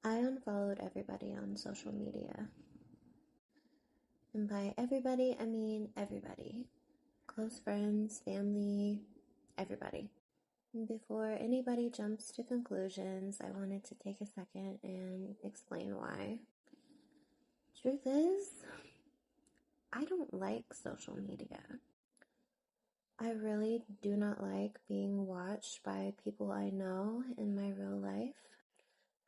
I unfollowed everybody on social media. And by everybody, I mean everybody. Close friends, family, everybody. And before anybody jumps to conclusions, I wanted to take a second and explain why. Truth is, I don't like social media. I really do not like being watched by people I know in my real life.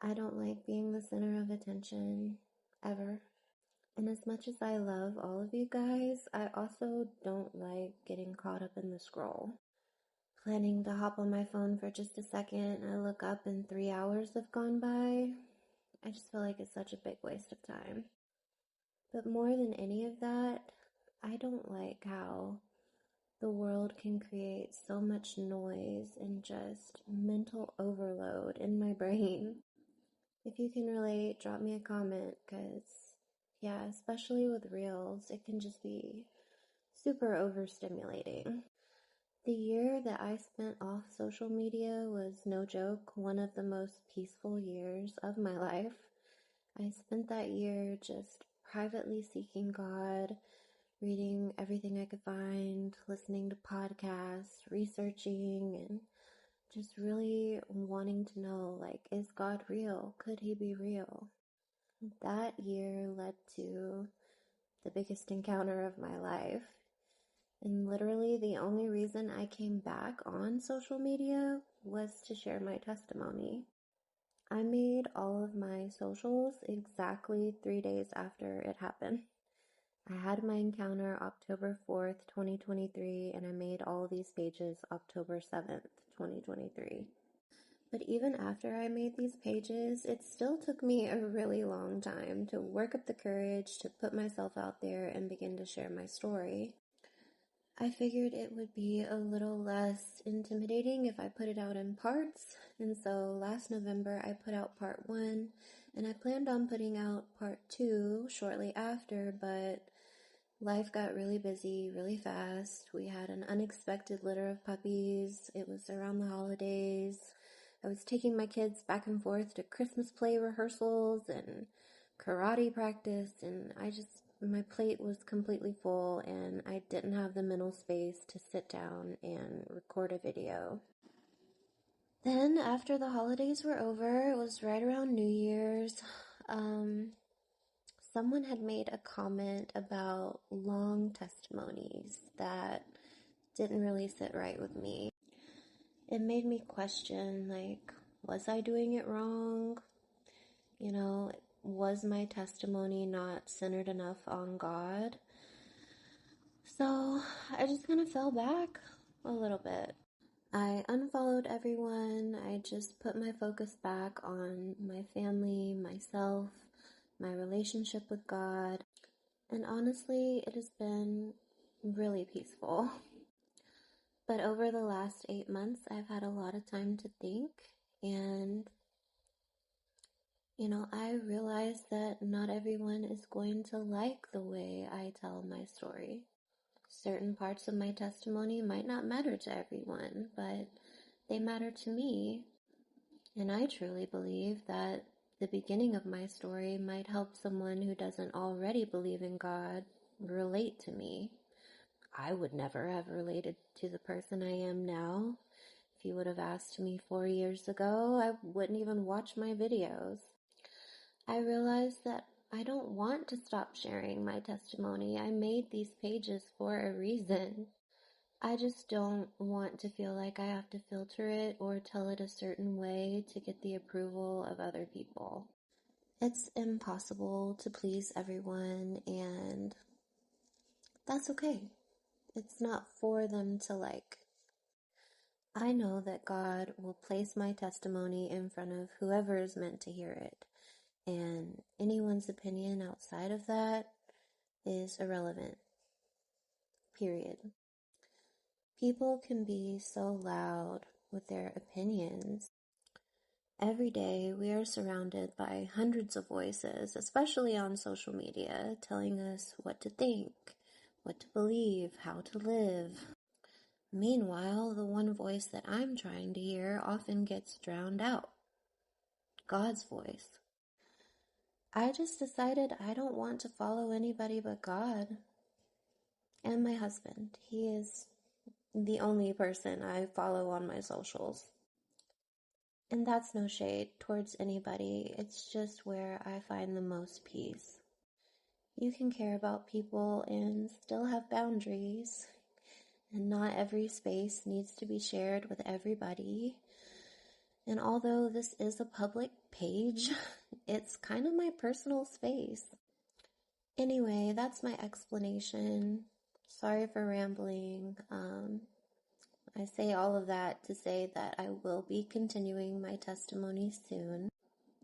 I don't like being the center of attention, ever. And as much as I love all of you guys, I also don't like getting caught up in the scroll. Planning to hop on my phone for just a second, I look up and 3 hours have gone by. I just feel like it's such a big waste of time. But more than any of that, I don't like how the world can create so much noise and just mental overload in my brain. If you can relate, drop me a comment, because yeah, especially with reels, it can just be super overstimulating. The year that I spent off social media was, no joke, one of the most peaceful years of my life. I spent that year just privately seeking God, reading everything I could find, listening to podcasts, researching, and just really wanting to know, like, is God real? Could he be real? That year led to the biggest encounter of my life. And literally the only reason I came back on social media was to share my testimony. I made all of my socials exactly 3 days after it happened. I had my encounter October 4th, 2023, and I made all these pages October 7th, 2023. But even after I made these pages, it still took me a really long time to work up the courage to put myself out there and begin to share my story. I figured it would be a little less intimidating if I put it out in parts, and so last November I put out part 1, and I planned on putting out part 2 shortly after, but life got really busy really fast. We had an unexpected litter of puppies. It was around the holidays. I was taking my kids back and forth to Christmas play rehearsals and karate practice, and my plate was completely full, and I didn't have the mental space to sit down and record a video. Then, after the holidays were over, it was right around New Year's, someone had made a comment about long testimonies that didn't really sit right with me. It made me question, like, was I doing it wrong? Was my testimony not centered enough on God? So I just kind of fell back a little bit. I unfollowed everyone. I just put my focus back on my family, myself, my relationship with God. And honestly, it has been really peaceful. But over the last 8 months, I've had a lot of time to think, and I realize that not everyone is going to like the way I tell my story. Certain parts of my testimony might not matter to everyone, but they matter to me. And I truly believe that the beginning of my story might help someone who doesn't already believe in God relate to me. I would never have related to the person I am now. If you would have asked me 4 years ago, I wouldn't even watch my videos. I realized that I don't want to stop sharing my testimony. I made these pages for a reason. I just don't want to feel like I have to filter it or tell it a certain way to get the approval of other people. It's impossible to please everyone, and that's okay. It's not for them to like. I know that God will place my testimony in front of whoever is meant to hear it, and anyone's opinion outside of that is irrelevant. Period. People can be so loud with their opinions. Every day we are surrounded by hundreds of voices, especially on social media, telling us what to think, what to believe, how to live. Meanwhile, the one voice that I'm trying to hear often gets drowned out. God's voice. I just decided I don't want to follow anybody but God and my husband. He is the only person I follow on my socials. And that's no shade towards anybody, it's just where I find the most peace. You can care about people and still have boundaries, and not every space needs to be shared with everybody. And although this is a public page, it's kind of my personal space. Anyway, that's my explanation. Sorry for rambling. I say all of that to say that I will be continuing my testimony soon.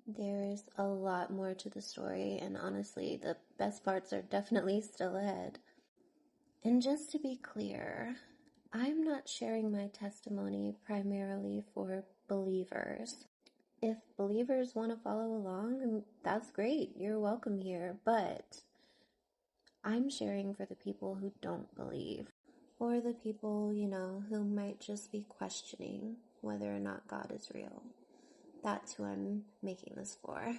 There's a lot more to the story, and honestly, the best parts are definitely still ahead. And just to be clear, I'm not sharing my testimony primarily for believers. If believers want to follow along, that's great. You're welcome here. But I'm sharing for the people who don't believe, or the people, who might just be questioning whether or not God is real. That's who I'm making this for.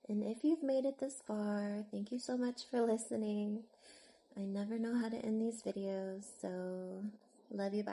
And if you've made it this far, thank you so much for listening. I never know how to end these videos, so love you, bye.